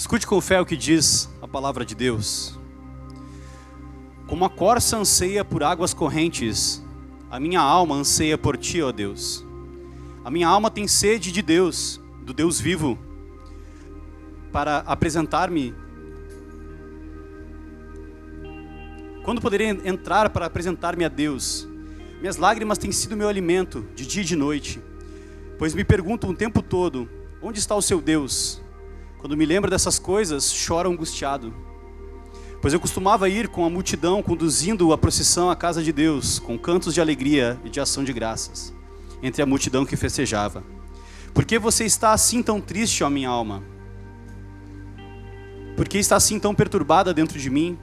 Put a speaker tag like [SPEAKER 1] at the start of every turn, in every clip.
[SPEAKER 1] Escute com fé o que diz a palavra de Deus. Como a corça anseia por águas correntes, a minha alma anseia por ti, ó Deus. A minha alma tem sede de Deus, do Deus vivo, para apresentar-me. Quando poderei entrar para apresentar-me a Deus? Minhas lágrimas têm sido meu alimento, de dia e de noite, pois me pergunto o tempo todo, onde está o seu Deus? Quando me lembro dessas coisas, choro angustiado. Pois eu costumava ir com a multidão, conduzindo a procissão à casa de Deus, com cantos de alegria e de ação de graças, entre a multidão que festejava. Por que você está assim tão triste, ó minha alma? Por que está assim tão perturbada dentro de mim?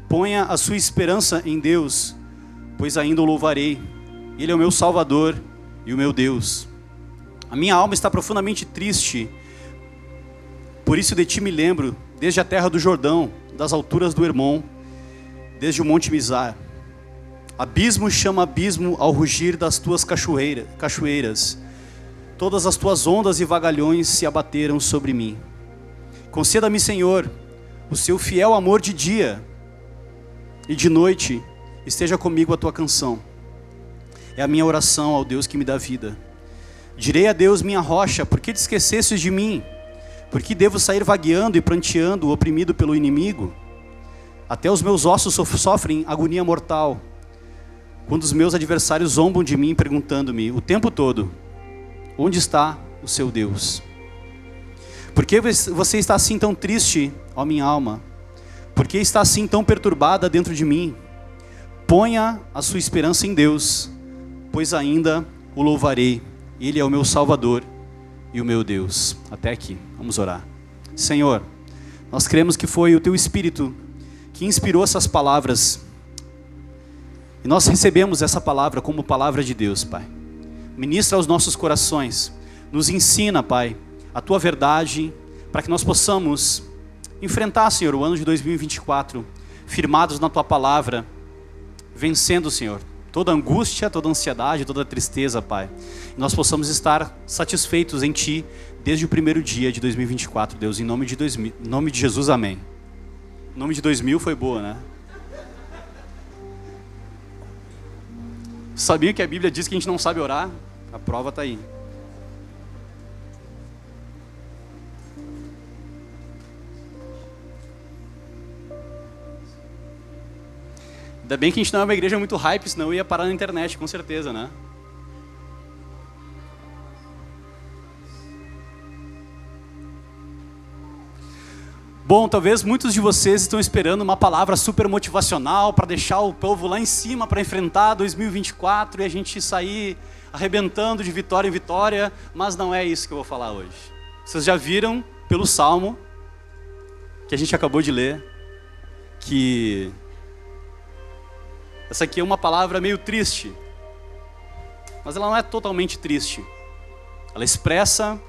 [SPEAKER 1] Ponha a sua esperança em Deus, pois ainda o louvarei. Ele é o meu Salvador e o meu Deus. A minha alma está profundamente triste, por isso de ti me lembro, desde a terra do Jordão, das alturas do Hermon, desde o monte Mizar. Abismo chama abismo ao rugir das tuas cachoeiras. Todas as tuas ondas e vagalhões se abateram sobre mim. Conceda-me, Senhor, o seu fiel amor de dia, e de noite esteja comigo a tua canção. É a minha oração ao Deus que me dá vida. Direi a Deus, minha rocha, por que te esquecestes de mim? Por que devo sair vagueando e pranteando, oprimido pelo inimigo? Até os meus ossos sofrem agonia mortal, quando os meus adversários zombam de mim, perguntando-me o tempo todo, onde está o seu Deus? Por que você está assim tão triste, ó minha alma? Por que está assim tão perturbada dentro de mim? Ponha a sua esperança em Deus, pois ainda o louvarei. Ele é o meu Salvador e o meu Deus. Até aqui, vamos orar. Senhor, nós cremos que foi o Teu Espírito que inspirou essas palavras. E nós recebemos essa palavra como palavra de Deus, Pai. Ministra aos nossos corações. Nos ensina, Pai, a Tua verdade, para que nós possamos enfrentar, Senhor, o ano de 2024, firmados na Tua palavra, vencendo, Senhor, toda angústia, toda ansiedade, toda tristeza, Pai. E nós possamos estar satisfeitos em Ti desde o primeiro dia de 2024, Deus, em nome de Jesus, amém. O nome de 2000 foi boa, né? Sabia que a Bíblia diz que a gente não sabe orar? A prova está aí. Ainda bem que a gente não é uma igreja muito hype, senão eu ia parar na internet, com certeza, né? Bom, talvez muitos de vocês estão esperando uma palavra super motivacional para deixar o povo lá em cima para enfrentar 2024 e a gente sair arrebentando de vitória em vitória, mas não é isso que eu vou falar hoje. Vocês já viram pelo Salmo que a gente acabou de ler que essa aqui é uma palavra meio triste, mas ela não é totalmente triste. Ela expressa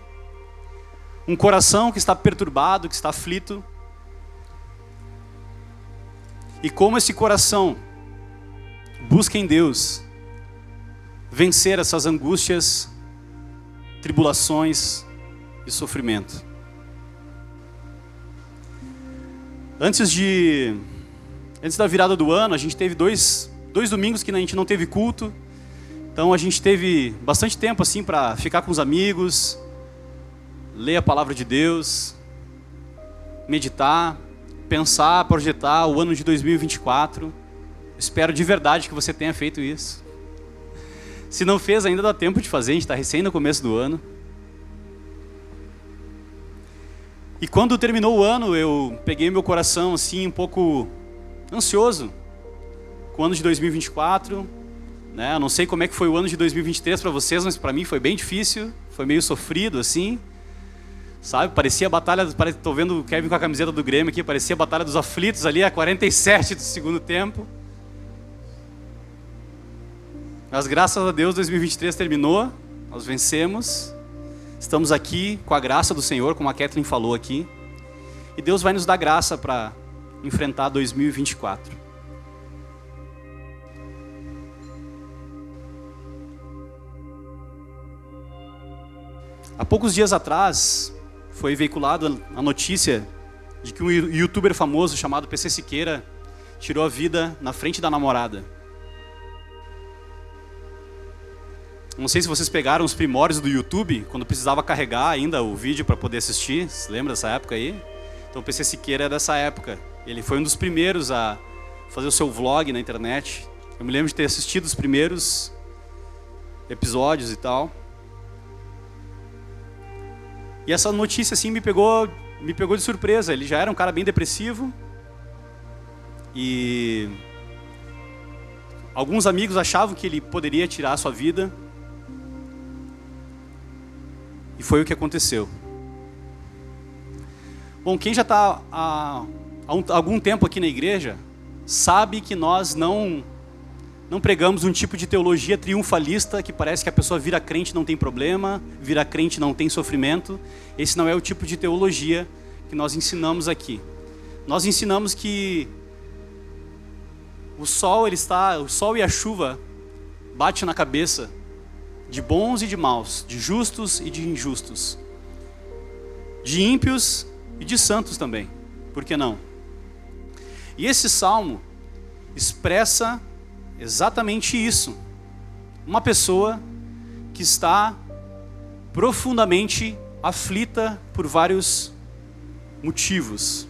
[SPEAKER 1] um coração que está perturbado, que está aflito. E como esse coração busca em Deus vencer essas angústias, tribulações e sofrimento. Antes da virada do ano, a gente teve dois domingos que a gente não teve culto. Então a gente teve bastante tempo assim para ficar com os amigos, ler a palavra de Deus, meditar, pensar, projetar o ano de 2024. Espero de verdade que você tenha feito isso. Se não fez, ainda dá tempo de fazer, a gente está recém no começo do ano. E quando terminou o ano, eu peguei meu coração assim um pouco ansioso com o ano de 2024, né? Eu não sei como é que foi o ano de 2023 para vocês, mas para mim foi bem difícil, foi meio sofrido assim, sabe? Parecia a batalha, tô vendo o Kevin com a camiseta do Grêmio aqui, parecia a batalha dos aflitos ali, a 47 do segundo tempo. Mas graças a Deus 2023 terminou, nós vencemos, estamos aqui com a graça do Senhor, como a Kathleen falou aqui, e Deus vai nos dar graça para enfrentar 2024. Há poucos dias atrás foi veiculada a notícia de que um youtuber famoso chamado PC Siqueira tirou a vida na frente da namorada. Não sei se vocês pegaram os primórdios do YouTube, quando precisava carregar ainda o vídeo para poder assistir. Você lembra dessa época aí? Então o PC Siqueira é dessa época. Ele foi um dos primeiros a fazer o seu vlog na internet. Eu me lembro de ter assistido os primeiros episódios e tal. E essa notícia assim me pegou de surpresa. Ele já era um cara bem depressivo. E alguns amigos achavam que ele poderia tirar a sua vida. E foi o que aconteceu. Bom, quem já está há algum tempo aqui na igreja, sabe que nós não pregamos um tipo de teologia triunfalista, que parece que a pessoa vira crente e não tem problema, vira crente e não tem sofrimento. Esse não é o tipo de teologia que nós ensinamos aqui. Nós ensinamos que o sol e a chuva bate na cabeça de bons e de maus, de justos e de injustos, de ímpios e de santos também, por que não? E esse salmo expressa exatamente isso. Uma pessoa que está profundamente aflita por vários motivos.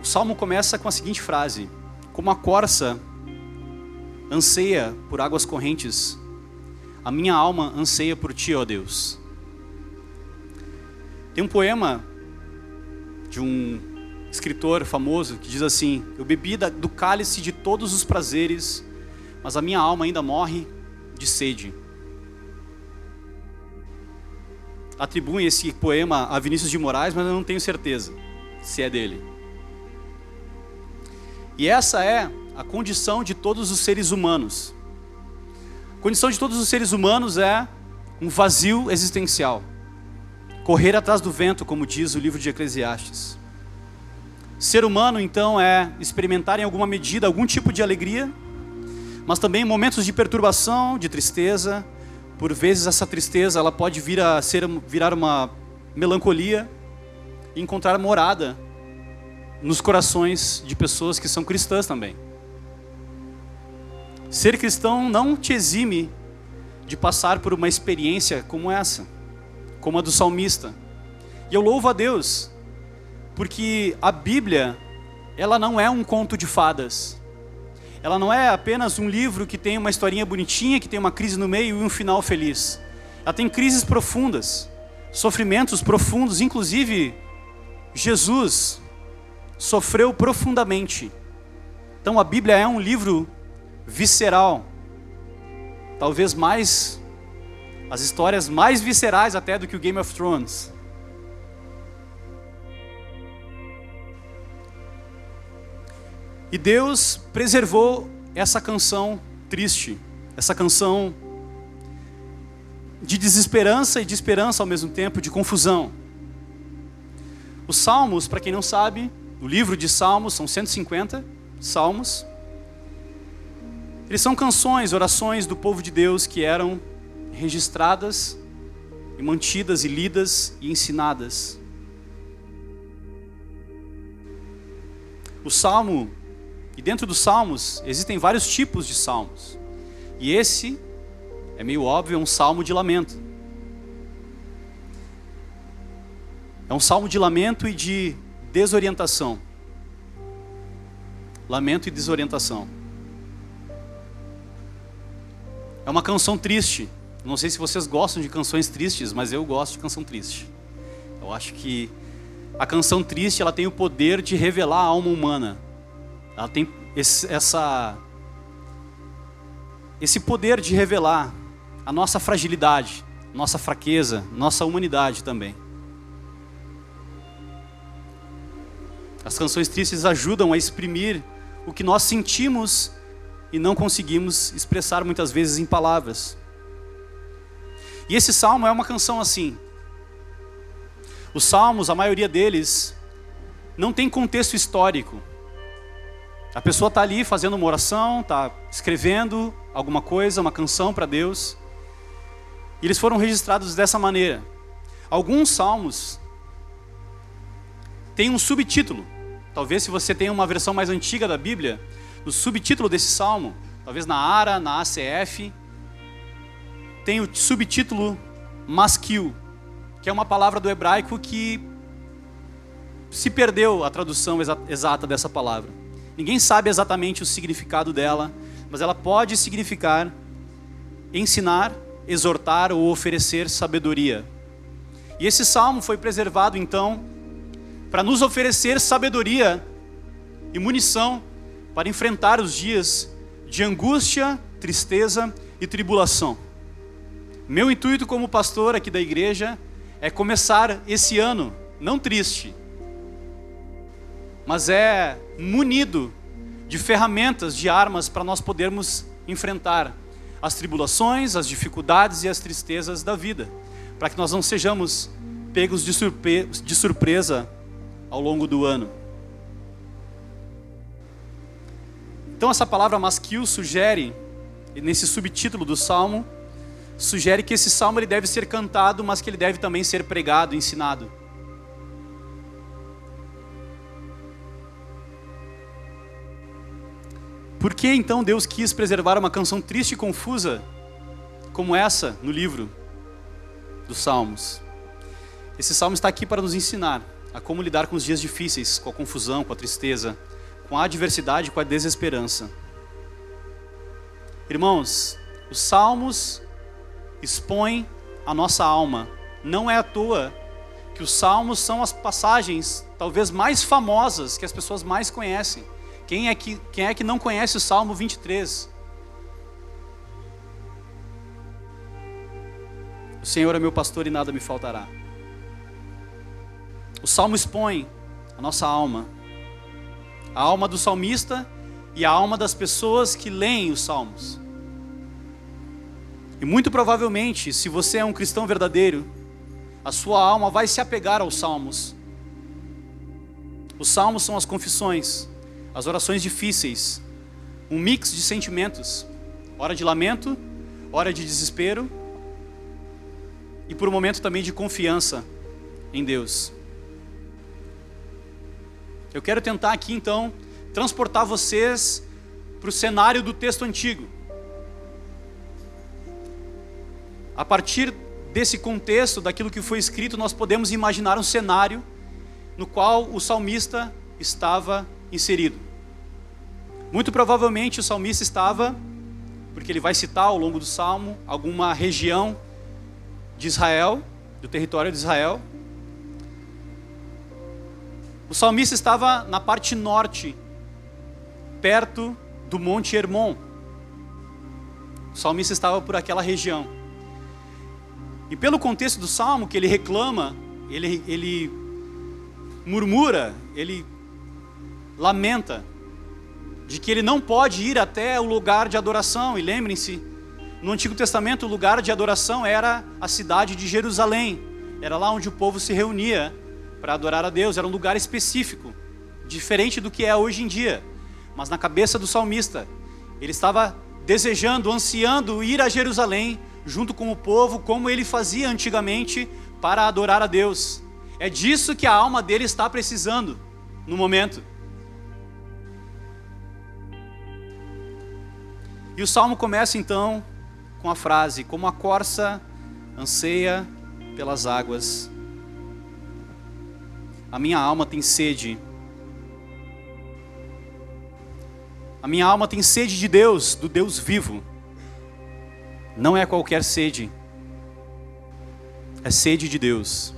[SPEAKER 1] O salmo começa com a seguinte frase: como a corça anseia por águas correntes, a minha alma anseia por ti, ó Deus. Tem um poema de um escritor famoso que diz assim: eu bebi do cálice de todos os prazeres, mas a minha alma ainda morre de sede. Atribuem esse poema a Vinícius de Moraes, mas eu não tenho certeza se é dele. E essa é a condição de todos os seres humanos. A condição de todos os seres humanos é um vazio existencial. Correr atrás do vento, como diz o livro de Eclesiastes. Ser humano, então, é experimentar em alguma medida algum tipo de alegria, mas também momentos de perturbação, de tristeza. Por vezes essa tristeza ela pode virar uma melancolia e encontrar morada nos corações de pessoas que são cristãs também. Ser cristão não te exime de passar por uma experiência como essa, como a do salmista. E eu louvo a Deus, porque a Bíblia, ela não é um conto de fadas. Ela não é apenas um livro que tem uma historinha bonitinha, que tem uma crise no meio e um final feliz. Ela tem crises profundas, sofrimentos profundos, inclusive Jesus sofreu profundamente. Então a Bíblia é um livro visceral, talvez mais, as histórias mais viscerais até do que o Game of Thrones. E Deus preservou essa canção triste, essa canção de desesperança e de esperança ao mesmo tempo, de confusão. Os Salmos, para quem não sabe, o livro de Salmos, são 150 salmos. Eles são canções, orações do povo de Deus que eram registradas e mantidas e lidas e ensinadas. O salmo, e dentro dos salmos, existem vários tipos de salmos. E esse, é meio óbvio, é um salmo de lamento. É um salmo de lamento e de desorientação. Lamento e desorientação. É uma canção triste. Não sei se vocês gostam de canções tristes, mas eu gosto de canção triste. Eu acho que a canção triste, ela tem o poder de revelar a alma humana. Ela tem esse poder de revelar a nossa fragilidade, nossa fraqueza, nossa humanidade também. As canções tristes ajudam a exprimir o que nós sentimos e não conseguimos expressar muitas vezes em palavras. E esse salmo é uma canção assim. Os salmos, a maioria deles, não tem contexto histórico. A pessoa está ali fazendo uma oração, está escrevendo alguma coisa, uma canção para Deus. E eles foram registrados dessa maneira. Alguns salmos têm um subtítulo. Talvez se você tem uma versão mais antiga da Bíblia, no subtítulo desse salmo, talvez na ARA, na ACF, tem o subtítulo Maskil, que é uma palavra do hebraico que se perdeu a tradução exata dessa palavra. Ninguém sabe exatamente o significado dela, mas ela pode significar ensinar, exortar ou oferecer sabedoria. E esse salmo foi preservado então para nos oferecer sabedoria e munição para enfrentar os dias de angústia, tristeza e tribulação. Meu intuito como pastor aqui da igreja é começar esse ano não triste, mas é munido de ferramentas, de armas para nós podermos enfrentar as tribulações, as dificuldades e as tristezas da vida, para que nós não sejamos pegos de surpresa ao longo do ano. Então essa palavra maskil sugere, nesse subtítulo do salmo, sugere que esse salmo ele deve ser cantado, mas que ele deve também ser pregado, ensinado. Por que então Deus quis preservar uma canção triste e confusa como essa no livro dos Salmos? Esse salmo está aqui para nos ensinar a como lidar com os dias difíceis, com a confusão, com a tristeza, com a adversidade, com a desesperança. Irmãos, os salmos expõem a nossa alma. Não é à toa que os salmos são as passagens talvez mais famosas, que as pessoas mais conhecem. Quem é que não conhece o Salmo 23? O Senhor é meu pastor e nada me faltará. O Salmo expõe a nossa alma. A alma do salmista e a alma das pessoas que leem os Salmos. E muito provavelmente, se você é um cristão verdadeiro, a sua alma vai se apegar aos Salmos. Os Salmos são as confissões, as orações difíceis, um mix de sentimentos, hora de lamento, hora de desespero e por um momento também de confiança em Deus. Eu quero tentar aqui então transportar vocês para o cenário do texto antigo. A partir desse contexto, daquilo que foi escrito, nós podemos imaginar um cenário no qual o salmista estava inserido. Muito provavelmente o salmista estava, porque ele vai citar ao longo do salmo, alguma região de Israel, do território de Israel. O salmista estava na parte norte, perto do Monte Hermon. O salmista estava por aquela região. E pelo contexto do salmo, que ele reclama, ele murmura, ele lamenta de que ele não pode ir até o lugar de adoração. E lembrem-se, no Antigo Testamento o lugar de adoração era a cidade de Jerusalém. Era lá onde o povo se reunia para adorar a Deus. Era um lugar específico, diferente do que é hoje em dia. Mas na cabeça do salmista, ele estava desejando, ansiando ir a Jerusalém junto com o povo, como ele fazia antigamente para adorar a Deus. É disso que a alma dele está precisando no momento. E o salmo começa então com a frase: como a corça anseia pelas águas, a minha alma tem sede. A minha alma tem sede de Deus, do Deus vivo. Não é qualquer sede, é sede de Deus.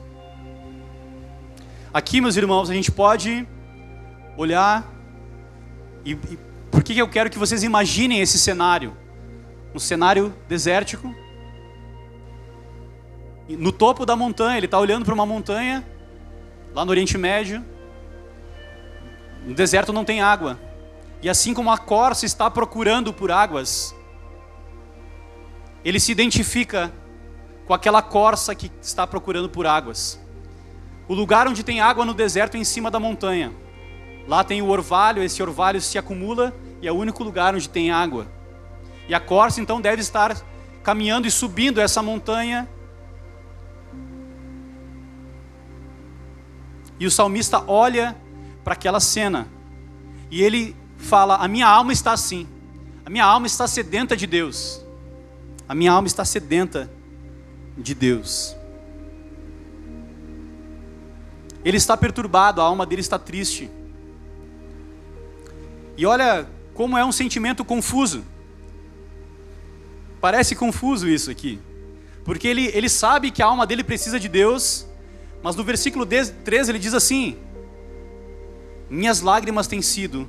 [SPEAKER 1] Aqui, meus irmãos, a gente pode olhar e por que eu quero que vocês imaginem esse cenário? Um cenário desértico. No topo da montanha, ele está olhando para uma montanha, lá no Oriente Médio. No deserto não tem água. E assim como a corça está procurando por águas, ele se identifica com aquela corça que está procurando por águas. O lugar onde tem água no deserto é em cima da montanha. Lá tem o orvalho, esse orvalho se acumula e é o único lugar onde tem água. E a corça então deve estar caminhando e subindo essa montanha. E o salmista olha para aquela cena e ele fala: a minha alma está assim, a minha alma está sedenta de Deus, a minha alma está sedenta de Deus. Ele está perturbado, a alma dele está triste. E olha como é um sentimento confuso. Parece confuso isso aqui, porque ele sabe que a alma dele precisa de Deus, mas no versículo 13 ele diz assim: minhas lágrimas têm sido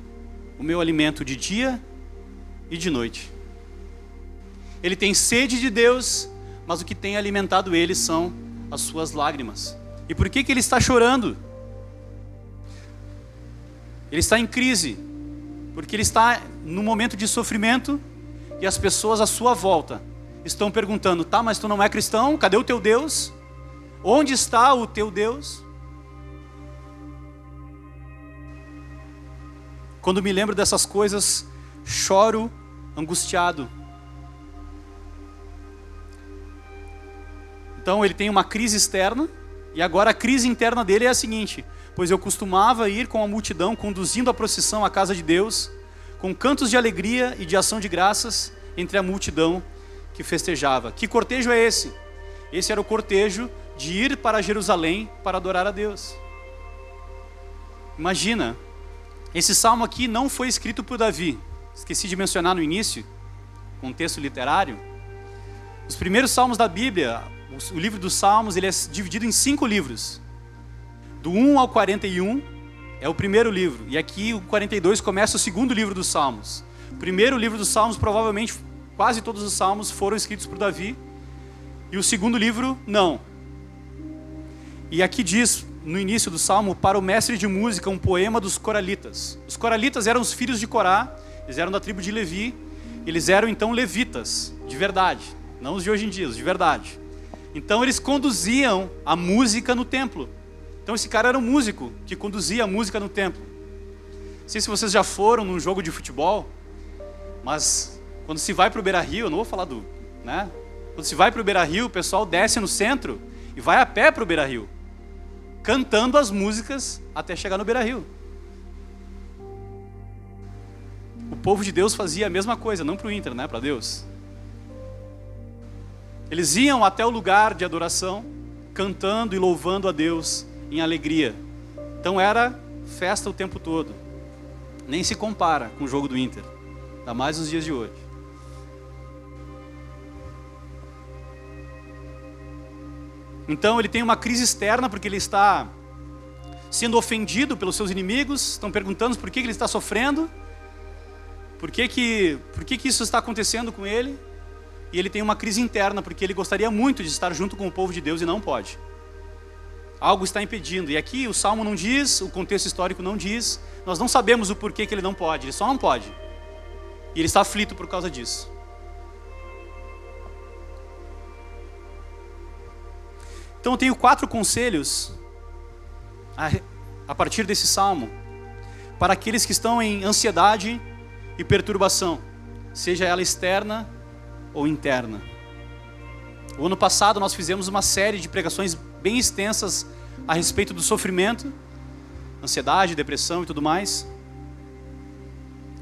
[SPEAKER 1] o meu alimento de dia e de noite. Ele tem sede de Deus, mas o que tem alimentado ele são as suas lágrimas. E por que ele está chorando? Ele está em crise, porque ele está num momento de sofrimento e as pessoas à sua volta estão perguntando: tá, mas tu não é cristão? Cadê o teu Deus? Onde está o teu Deus? Quando me lembro dessas coisas, choro angustiado. Então ele tem uma crise externa, e agora a crise interna dele é a seguinte: pois eu costumava ir com a multidão, conduzindo a procissão à casa de Deus, com cantos de alegria e de ação de graças entre a multidão que festejava. Que cortejo é esse? Esse era o cortejo de ir para Jerusalém para adorar a Deus. Imagina, esse salmo aqui não foi escrito por Davi. Esqueci de mencionar no início, contexto literário. Os primeiros salmos da Bíblia, o livro dos Salmos, ele é dividido em 5 livros. Do 1 ao 41 é o primeiro livro. E aqui o 42 começa o segundo livro dos Salmos. O primeiro livro dos Salmos, provavelmente quase todos os Salmos foram escritos por Davi. E o segundo livro, não. E aqui diz, no início do Salmo: para o mestre de música, um poema dos coralitas. Os coralitas eram os filhos de Corá, eles eram da tribo de Levi. Eles eram então levitas, de verdade. Não os de hoje em dia, os de verdade. Então eles conduziam a música no templo. Então esse cara era um músico que conduzia a música no templo. Não sei se vocês já foram num jogo de futebol, mas quando se vai para o Beira-Rio, eu não vou falar do... né? Quando se vai para o Beira-Rio, o pessoal desce no centro e vai a pé para o Beira-Rio, cantando as músicas até chegar no Beira-Rio. O povo de Deus fazia a mesma coisa, não para o Inter, né? Para Deus. Eles iam até o lugar de adoração, cantando e louvando a Deus em alegria. Então era festa o tempo todo. Nem se compara com o jogo do Inter, ainda mais nos dias de hoje. Então ele tem uma crise externa porque ele está sendo ofendido pelos seus inimigos. Estão perguntando por que ele está sofrendo, por que isso está acontecendo com ele. E ele tem uma crise interna porque ele gostaria muito de estar junto com o povo de Deus e não pode. Algo está impedindo. E aqui o Salmo não diz, o contexto histórico não diz. Nós não sabemos o porquê que ele não pode. Ele só não pode. E ele está aflito por causa disso. Então eu tenho 4 conselhos a partir desse Salmo para aqueles que estão em ansiedade e perturbação, seja ela externa ou interna. O ano passado nós fizemos uma série de pregações bem extensas a respeito do sofrimento, ansiedade, depressão e tudo mais.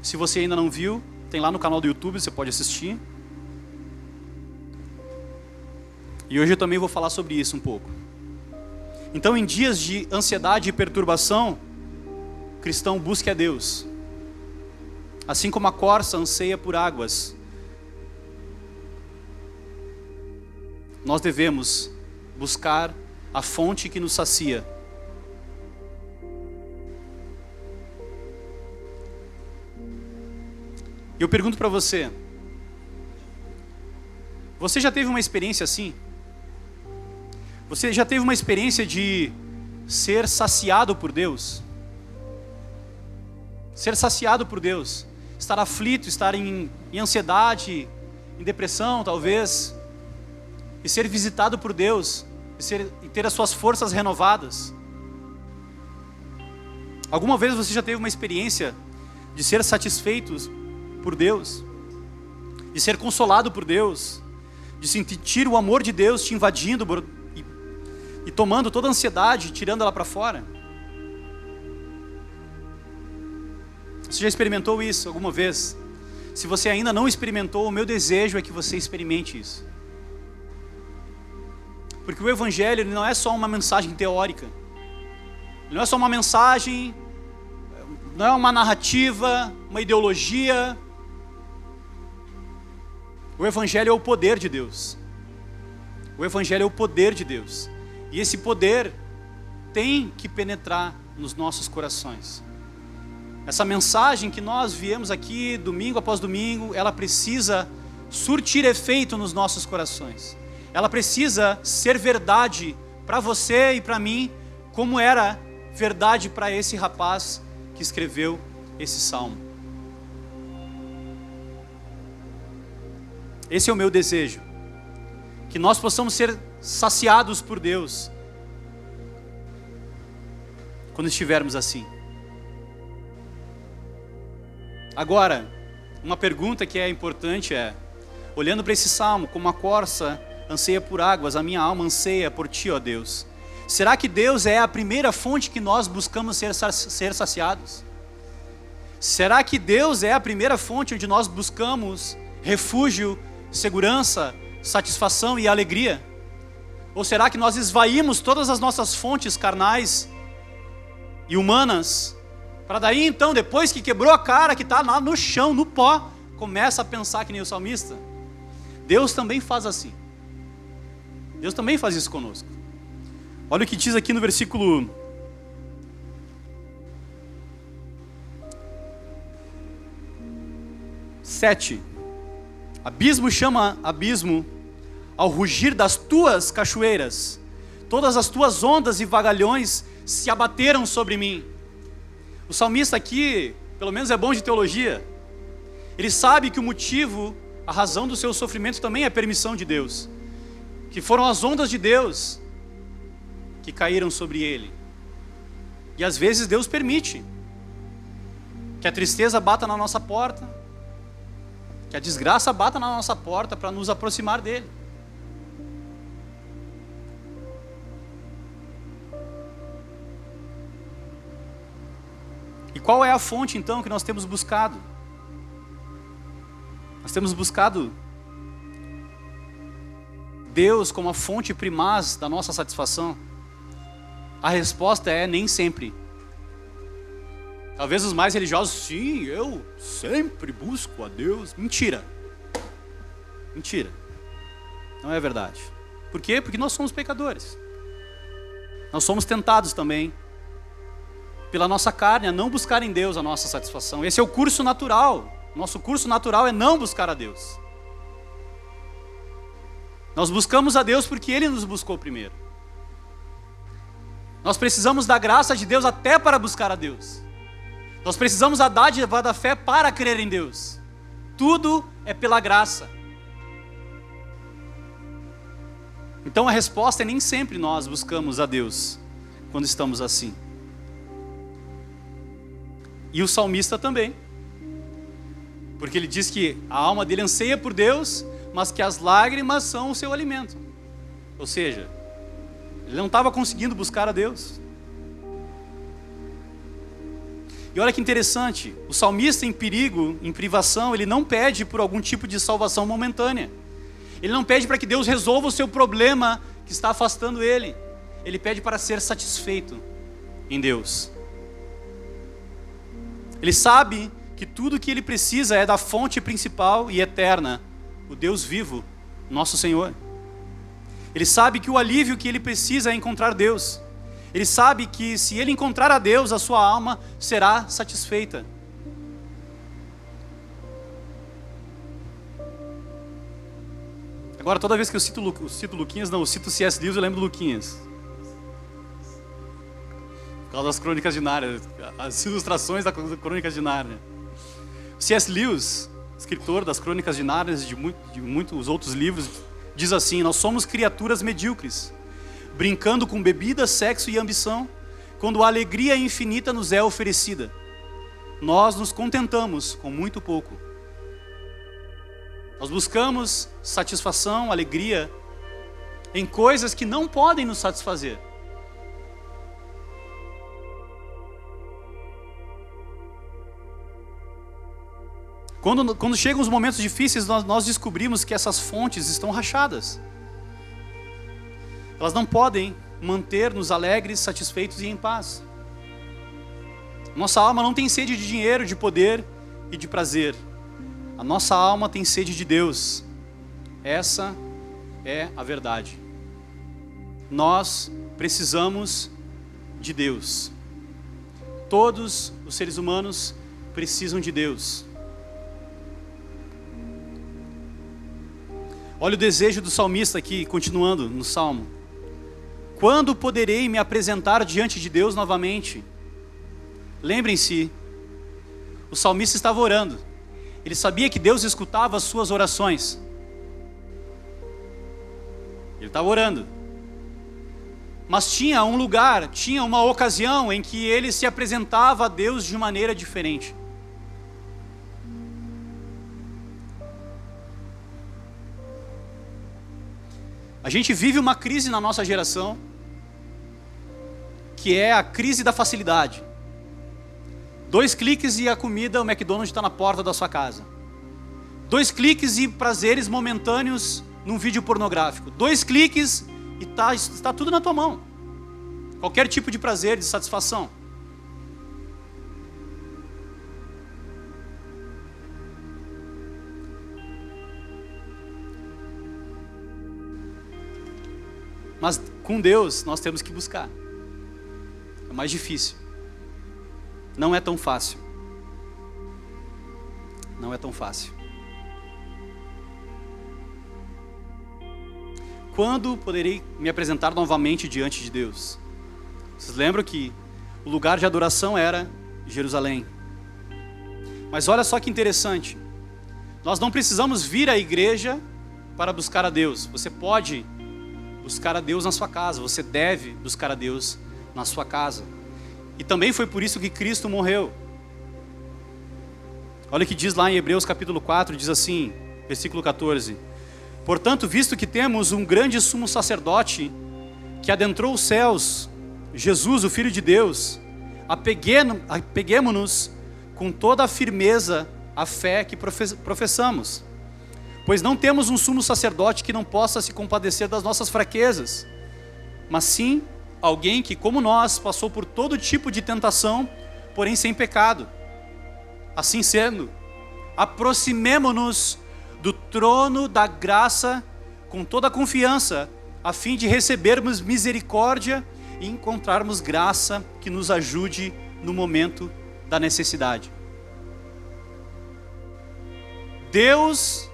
[SPEAKER 1] Se você ainda não viu, tem lá no canal do YouTube, você pode assistir. E hoje eu também vou falar sobre isso um pouco. Então, em dias de ansiedade e perturbação, o cristão busque a Deus. Assim como a corça anseia por águas, nós devemos buscar a fonte que nos sacia. Eu pergunto para você: você já teve uma experiência assim? Você já teve uma experiência de ser saciado por Deus? Ser saciado por Deus. Estar aflito, estar em ansiedade, em depressão talvez. E ser visitado por Deus. E ter as suas forças renovadas. Alguma vez você já teve uma experiência de ser satisfeito por Deus, de ser consolado por Deus, de sentir o amor de Deus te invadindo e tomando toda a ansiedade, tirando ela para fora? Você já experimentou isso alguma vez? Se você ainda não experimentou, o meu desejo é que você experimente isso. Porque o Evangelho ele não é só uma mensagem teórica. Ele não é só uma mensagem, não é uma narrativa, uma ideologia. O Evangelho é o poder de Deus. O Evangelho é o poder de Deus. E esse poder tem que penetrar nos nossos corações. Essa mensagem que nós viemos aqui domingo após domingo, ela precisa surtir efeito nos nossos corações. Ela precisa ser verdade para você e para mim, como era verdade para esse rapaz que escreveu esse salmo. Esse é o meu desejo, que nós possamos ser saciados por Deus quando estivermos assim. Agora, uma pergunta que é importante é, olhando para esse salmo, como a corça anseia por águas, a minha alma anseia por ti, ó Deus. Será que Deus é a primeira fonte que nós buscamos ser saciados? Será que Deus é a primeira fonte onde nós buscamos refúgio, segurança, satisfação e alegria? Ou será que nós esvaímos todas as nossas fontes carnais e humanas, para daí então, depois que quebrou a cara, que está lá no chão, no pó, começa a pensar que nem o salmista? Deus também faz assim. Deus também faz isso conosco. Olha o que diz aqui no versículo 7. Abismo chama abismo ao rugir das tuas cachoeiras. Todas as tuas ondas e vagalhões se abateram sobre mim. O salmista aqui, pelo menos é bom de teologia. Ele sabe que o motivo, a razão do seu sofrimento também é a permissão de Deus. Que foram as ondas de Deus que caíram sobre ele. E às vezes Deus permite que a tristeza bata na nossa porta, que a desgraça bata na nossa porta para nos aproximar dele. E qual é a fonte então que nós temos buscado? Nós temos buscado Deus como a fonte primaz da nossa satisfação? A resposta é nem sempre. Talvez os mais religiosos, sim, eu sempre busco a Deus. Mentira. Mentira. Não é verdade. Por quê? Porque nós somos pecadores. Nós somos tentados também pela nossa carne a não buscar em Deus a nossa satisfação. Esse é o curso natural. Nosso curso natural é não buscar a Deus. Nós buscamos a Deus porque Ele nos buscou primeiro. Nós precisamos da graça de Deus até para buscar a Deus. Nós precisamos da dádiva da fé para crer em Deus. Tudo é pela graça. Então a resposta é nem sempre nós buscamos a Deus quando estamos assim. E o salmista também. Porque ele diz que a alma dele anseia por Deus, mas que as lágrimas são o seu alimento. Ou seja, ele não estava conseguindo buscar a Deus. E olha que interessante, o salmista em perigo, em privação, ele não pede por algum tipo de salvação momentânea. Ele não pede para que Deus resolva o seu problema que está afastando ele. Ele pede para ser satisfeito em Deus. Ele sabe que tudo que ele precisa é da fonte principal e eterna, o Deus vivo, nosso Senhor. Ele sabe que o alívio que ele precisa é encontrar Deus. Ele sabe que se ele encontrar a Deus, a sua alma será satisfeita. Agora, toda vez que eu cito Luquinhas, não, eu cito C.S. Lewis, eu lembro do Luquinhas. Por causa das Crônicas de Nárnia, as ilustrações da Crônicas de Nárnia. C.S. Lewis, escritor das Crônicas de Nárnia e de muitos outros livros, diz assim: nós somos criaturas medíocres, brincando com bebida, sexo e ambição, quando a alegria infinita nos é oferecida, nós nos contentamos com muito pouco. Nós buscamos satisfação, alegria em coisas que não podem nos satisfazer. Quando chegam os momentos difíceis, nós descobrimos que essas fontes estão rachadas. Elas não podem manter-nos alegres, satisfeitos e em paz. Nossa alma não tem sede de dinheiro, de poder e de prazer. A nossa alma tem sede de Deus. Essa é a verdade. Nós precisamos de Deus. Todos os seres humanos precisam de Deus. Olha o desejo do salmista aqui, continuando no Salmo. Quando poderei me apresentar diante de Deus novamente? Lembrem-se, o salmista estava orando. Ele sabia que Deus escutava as suas orações. Ele estava orando. Mas tinha um lugar, tinha uma ocasião em que ele se apresentava a Deus de maneira diferente. A gente vive uma crise na nossa geração, que é a crise da facilidade. 2 cliques e a comida, o McDonald's está na porta da sua casa. 2 cliques e prazeres momentâneos num vídeo pornográfico. 2 cliques e está tudo na tua mão. Qualquer tipo de prazer, de satisfação. Mas com Deus nós temos que buscar. É mais difícil. Não é tão fácil. Não é tão fácil. Quando poderei me apresentar novamente diante de Deus? Vocês lembram que o lugar de adoração era Jerusalém. Mas olha só que interessante. Nós não precisamos vir à igreja para buscar a Deus. Você pode buscar a Deus na sua casa. Você deve buscar a Deus na sua casa. E também foi por isso que Cristo morreu. Olha o que diz lá em Hebreus capítulo 4, diz assim, versículo 14. Portanto, visto que temos um grande sumo sacerdote que adentrou os céus, Jesus, o Filho de Deus, apeguemo-nos com toda a firmeza à fé que professamos. Pois não temos um sumo sacerdote que não possa se compadecer das nossas fraquezas, mas sim alguém que, como nós, passou por todo tipo de tentação, porém sem pecado. Assim sendo, aproximemo-nos do trono da graça com toda a confiança, a fim de recebermos misericórdia e encontrarmos graça que nos ajude no momento da necessidade. Deus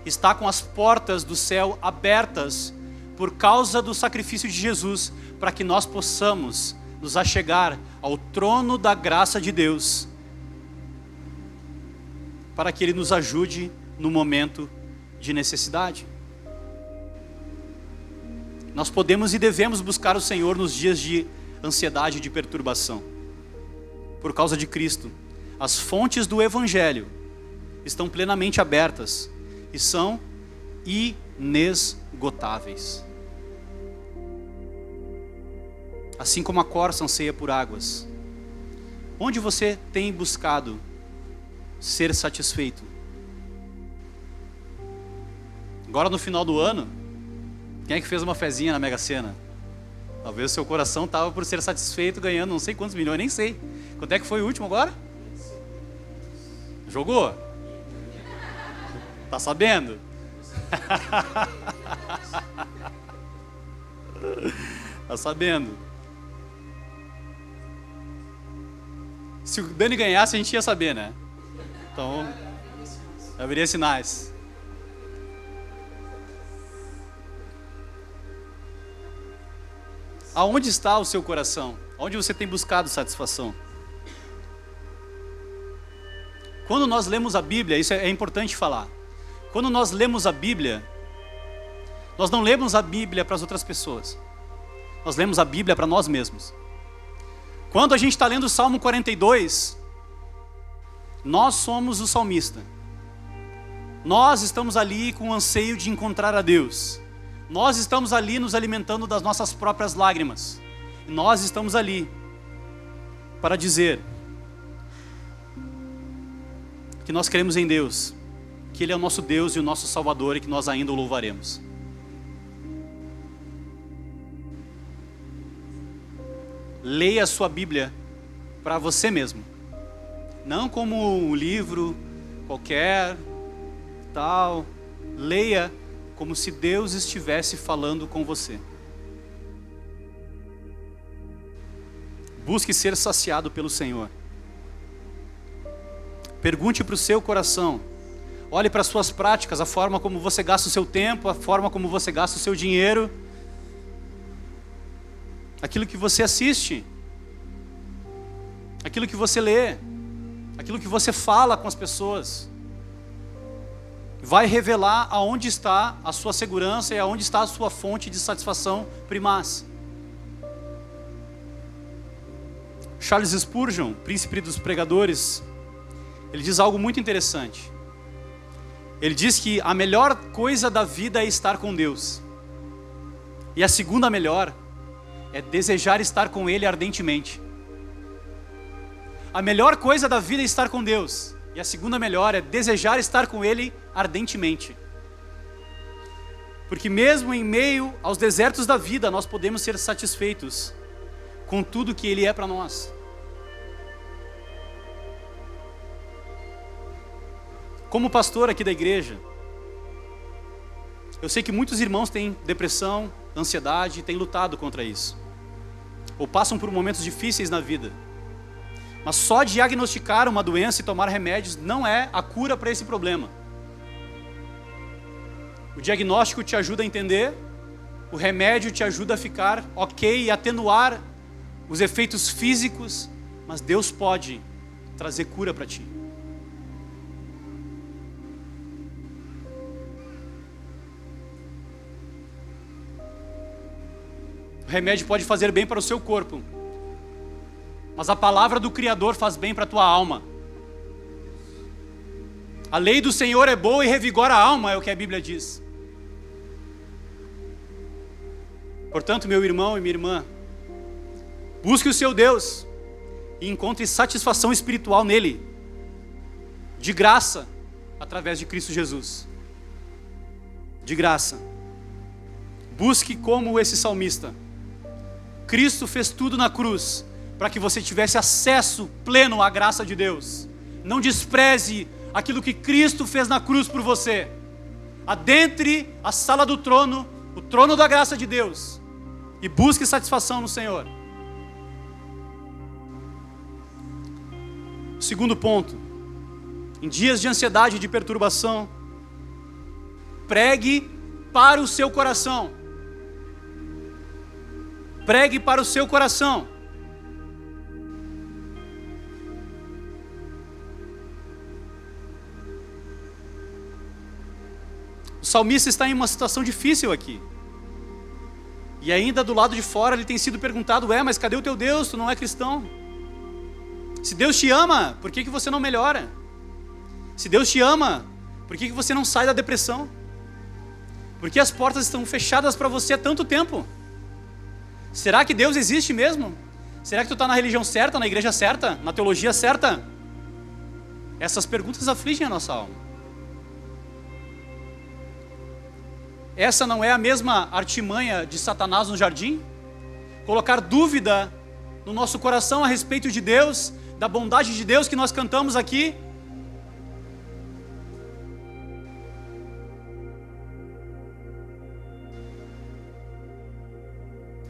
[SPEAKER 1] está com as portas do céu abertas por causa do sacrifício de Jesus, para que nós possamos nos achegar ao trono da graça de Deus, para que Ele nos ajude no momento de necessidade. Nós podemos e devemos buscar o Senhor nos dias de ansiedade e de perturbação. Por causa de Cristo, as fontes do Evangelho estão plenamente abertas e são inesgotáveis. Assim como a corça anseia por águas. Onde você tem buscado ser satisfeito? Agora no final do ano, quem é que fez uma fezinha na Mega Sena? Talvez o seu coração estava por ser satisfeito ganhando não sei quantos milhões, nem sei. Quanto é que foi o último agora? Jogou? Tá sabendo? Tá sabendo? Se o Dani ganhasse, a gente ia saber, né? Então, haveria sinais. Aonde está o seu coração? Onde você tem buscado satisfação? Quando nós lemos a Bíblia, isso é importante falar. Quando nós lemos a Bíblia, nós não lemos a Bíblia para as outras pessoas. Nós lemos a Bíblia para nós mesmos. Quando a gente está lendo o Salmo 42, nós somos o salmista. Nós estamos ali com o anseio de encontrar a Deus. Nós estamos ali nos alimentando das nossas próprias lágrimas. Nós estamos ali para dizer que nós cremos em Deus, que Ele é o nosso Deus e o nosso Salvador e que nós ainda o louvaremos. Leia a sua Bíblia para você mesmo. Não como um livro qualquer, tal. Leia como se Deus estivesse falando com você. Busque ser saciado pelo Senhor. Pergunte para o seu coração. Olhe para as suas práticas, a forma como você gasta o seu tempo, a forma como você gasta o seu dinheiro. Aquilo que você assiste. Aquilo que você lê. Aquilo que você fala com as pessoas. Vai revelar aonde está a sua segurança e aonde está a sua fonte de satisfação primaz. Charles Spurgeon, príncipe dos pregadores, ele diz algo muito interessante. Ele diz que a melhor coisa da vida é estar com Deus. E a segunda melhor é desejar estar com Ele ardentemente. A melhor coisa da vida é estar com Deus. E a segunda melhor é desejar estar com Ele ardentemente. Porque mesmo em meio aos desertos da vida, nós podemos ser satisfeitos com tudo que Ele é para nós. Como pastor aqui da igreja, eu sei que muitos irmãos têm depressão, ansiedade e têm lutado contra isso. Ou passam por momentos difíceis na vida. Mas só diagnosticar uma doença e tomar remédios não é a cura para esse problema. O diagnóstico te ajuda a entender, o remédio te ajuda a ficar ok e atenuar os efeitos físicos, mas Deus pode trazer cura para ti. O remédio pode fazer bem para o seu corpo, mas a palavra do Criador faz bem para a tua alma. A lei do Senhor é boa e revigora a alma, é o que a Bíblia diz. Portanto, meu irmão e minha irmã, busque o seu Deus e encontre satisfação espiritual nele, de graça, através de Cristo Jesus. De graça. Busque como esse salmista. Cristo fez tudo na cruz para que você tivesse acesso pleno à graça de Deus. Não despreze aquilo que Cristo fez na cruz por você. Adentre a sala do trono, o trono da graça de Deus, e busque satisfação no Senhor. Segundo ponto, em dias de ansiedade e de perturbação, pregue para o seu coração. Pregue para o seu coração. O salmista está em uma situação difícil aqui. E ainda do lado de fora ele tem sido perguntado: mas cadê o teu Deus? Tu não é cristão. Se Deus te ama, por que você não melhora? Se Deus te ama, por que você não sai da depressão? Por que as portas estão fechadas para você há tanto tempo? Será que Deus existe mesmo? Será que tu está na religião certa, na igreja certa, na teologia certa? Essas perguntas afligem a nossa alma. Essa não é a mesma artimanha de Satanás no jardim? Colocar dúvida no nosso coração a respeito de Deus, da bondade de Deus que nós cantamos aqui?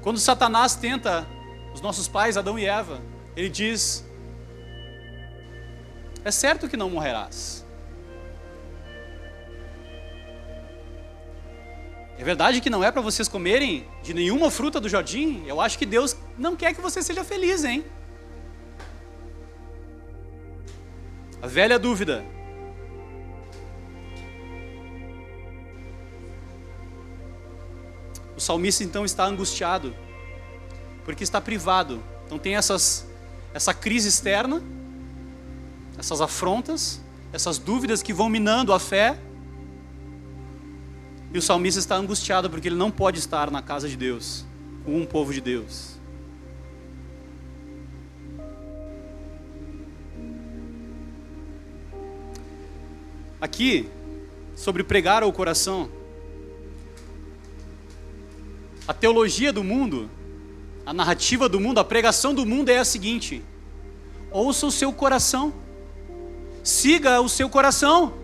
[SPEAKER 1] Quando Satanás tenta os nossos pais, Adão e Eva, ele diz: é certo que não morrerás. É verdade que não é para vocês comerem de nenhuma fruta do jardim? Eu acho que Deus não quer que você seja feliz, hein? A velha dúvida. O salmista então está angustiado, porque está privado. Então tem essas essa crise externa, essas afrontas, essas dúvidas que vão minando a fé. E o salmista está angustiado porque ele não pode estar na casa de Deus, com um povo de Deus. Aqui, sobre pregar ao coração, a teologia do mundo, a narrativa do mundo, a pregação do mundo é a seguinte: ouça o seu coração, siga o seu coração.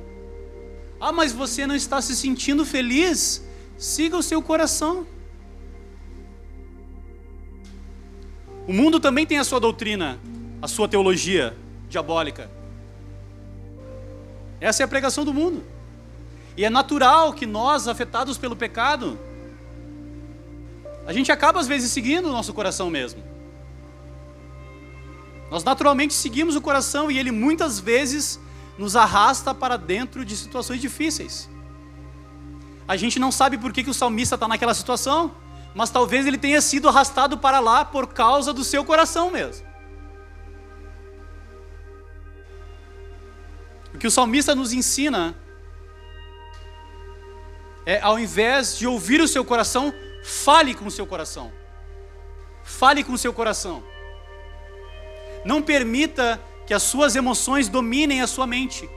[SPEAKER 1] Ah, mas você não está se sentindo feliz? Siga o seu coração. O mundo também tem a sua doutrina, a sua teologia diabólica. Essa é a pregação do mundo. E é natural que nós, afetados pelo pecado, a gente acaba às vezes seguindo o nosso coração mesmo. Nós naturalmente seguimos o coração e ele muitas vezes nos arrasta para dentro de situações difíceis. A gente não sabe por que o salmista está naquela situação, mas talvez ele tenha sido arrastado para lá por causa do seu coração mesmo. O que o salmista nos ensina é, ao invés de ouvir o seu coração, fale com o seu coração. Fale com o seu coração. Não permita que as suas emoções dominem a sua mente.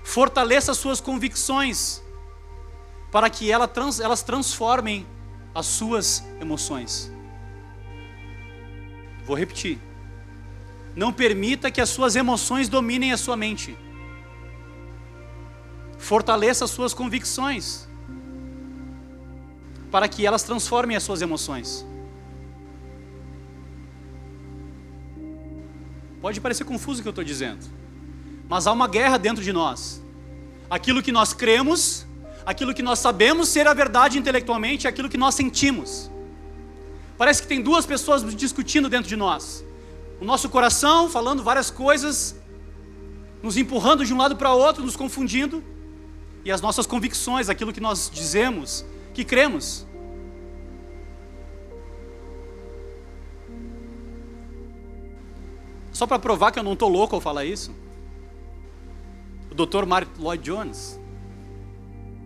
[SPEAKER 1] Fortaleça as suas convicções para que elas transformem as suas emoções. Vou repetir. Não permita que as suas emoções dominem a sua mente. Fortaleça as suas convicções para que elas transformem as suas emoções. Pode parecer confuso o que eu estou dizendo, mas há uma guerra dentro de nós. Aquilo que nós cremos, aquilo que nós sabemos ser a verdade intelectualmente, aquilo que nós sentimos. Parece que tem duas pessoas discutindo dentro de nós. O nosso coração falando várias coisas, nos empurrando de um lado para o outro, nos confundindo. E as nossas convicções, aquilo que nós dizemos, que cremos. Só para provar que eu não estou louco ao falar isso, o Dr. Martyn Lloyd-Jones,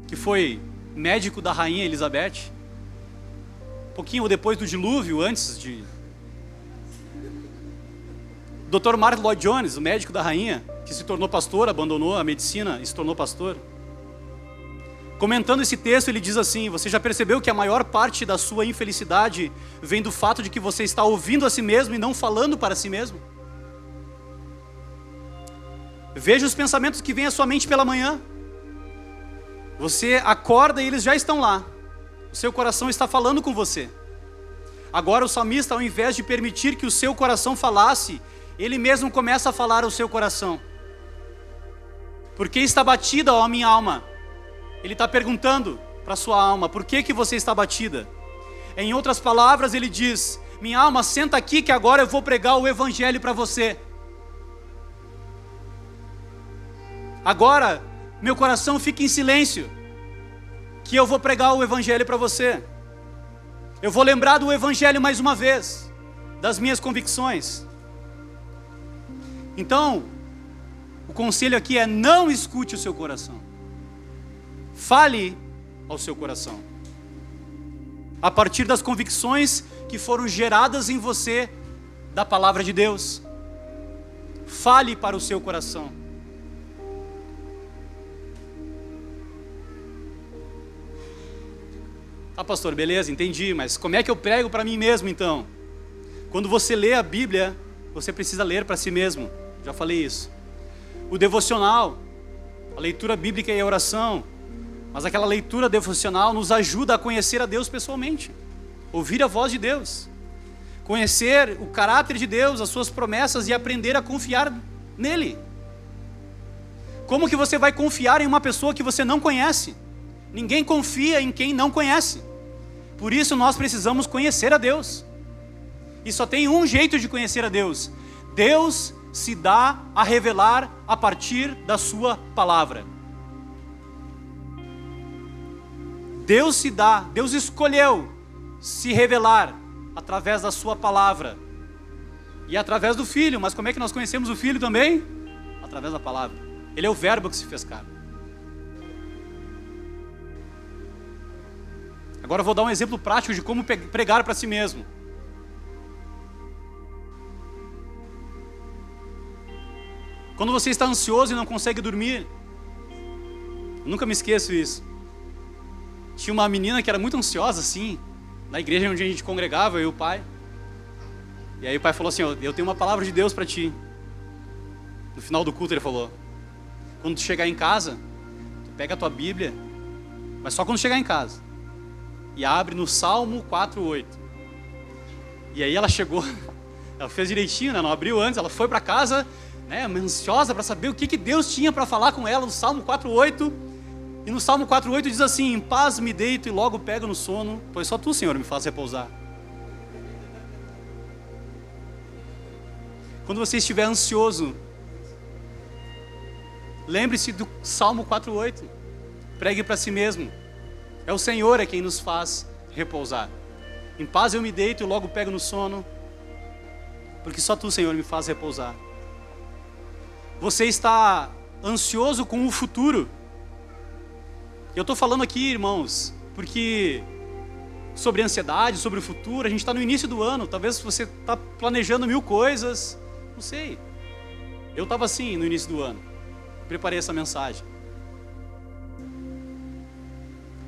[SPEAKER 1] que foi médico da rainha Elizabeth, um pouquinho depois do dilúvio, antes de... Dr. Martyn Lloyd-Jones, o médico da rainha, que se tornou pastor, abandonou a medicina e se tornou pastor. Comentando esse texto, ele diz assim: você já percebeu que a maior parte da sua infelicidade vem do fato de que você está ouvindo a si mesmo e não falando para si mesmo? Veja os pensamentos que vêm à sua mente pela manhã. Você acorda e eles já estão lá. O seu coração está falando com você. Agora o salmista, ao invés de permitir que o seu coração falasse, ele mesmo começa a falar ao seu coração. Por que está batida, ó minha alma? Ele está perguntando para a sua alma, por que você está batida? Em outras palavras, ele diz: minha alma, senta aqui que agora eu vou pregar o evangelho para você. Agora, meu coração fica em silêncio, que eu vou pregar o evangelho para você. Eu vou lembrar do evangelho mais uma vez, das minhas convicções. Então, o conselho aqui é: não escute o seu coração. Fale ao seu coração. A partir das convicções que foram geradas em você da palavra de Deus. Fale para o seu coração. Ah, pastor, beleza, entendi, mas como é que eu prego para mim mesmo então? Quando você lê a Bíblia, você precisa ler para si mesmo. Já falei isso. O devocional, a leitura bíblica e a oração, mas aquela leitura devocional nos ajuda a conhecer a Deus pessoalmente, ouvir a voz de Deus, conhecer o caráter de Deus, as suas promessas e aprender a confiar nele. Como que você vai confiar em uma pessoa que você não conhece? Ninguém confia em quem não conhece. Por isso nós precisamos conhecer a Deus. E só tem um jeito de conhecer a Deus. Deus se dá a revelar a partir da sua palavra. Deus escolheu se revelar através da sua palavra. E é através do Filho. Mas como é que nós conhecemos o Filho também? Através da palavra. Ele é o verbo que se fez carne. Agora eu vou dar um exemplo prático de como pregar para si mesmo. Quando você está ansioso e não consegue dormir, eu nunca me esqueço isso. Tinha uma menina que era muito ansiosa, assim, na igreja onde a gente congregava, eu e o pai. E aí o pai falou assim, eu tenho uma palavra de Deus para ti. No final do culto ele falou, quando tu chegar em casa, tu pega a tua Bíblia, mas só quando chegar em casa, e abre no Salmo 4:8. E aí ela chegou, ela fez direitinho, né? Não abriu antes, ela foi para casa, né, ansiosa para saber o que Deus tinha para falar com ela no Salmo 4:8. E no Salmo 4:8 diz assim, em paz me deito e logo pego no sono, pois só tu, Senhor, me faz repousar. Quando você estiver ansioso, lembre-se do Salmo 4:8. Pregue para si mesmo. É o Senhor é quem nos faz repousar. Em paz eu me deito e logo pego no sono, porque só tu, Senhor, me faz repousar. Você está ansioso com o futuro. Eu estou falando aqui, irmãos, porque sobre ansiedade, sobre o futuro, a gente está no início do ano. Talvez você está planejando 1000 coisas, não sei. Eu estava assim no início do ano. Preparei essa mensagem.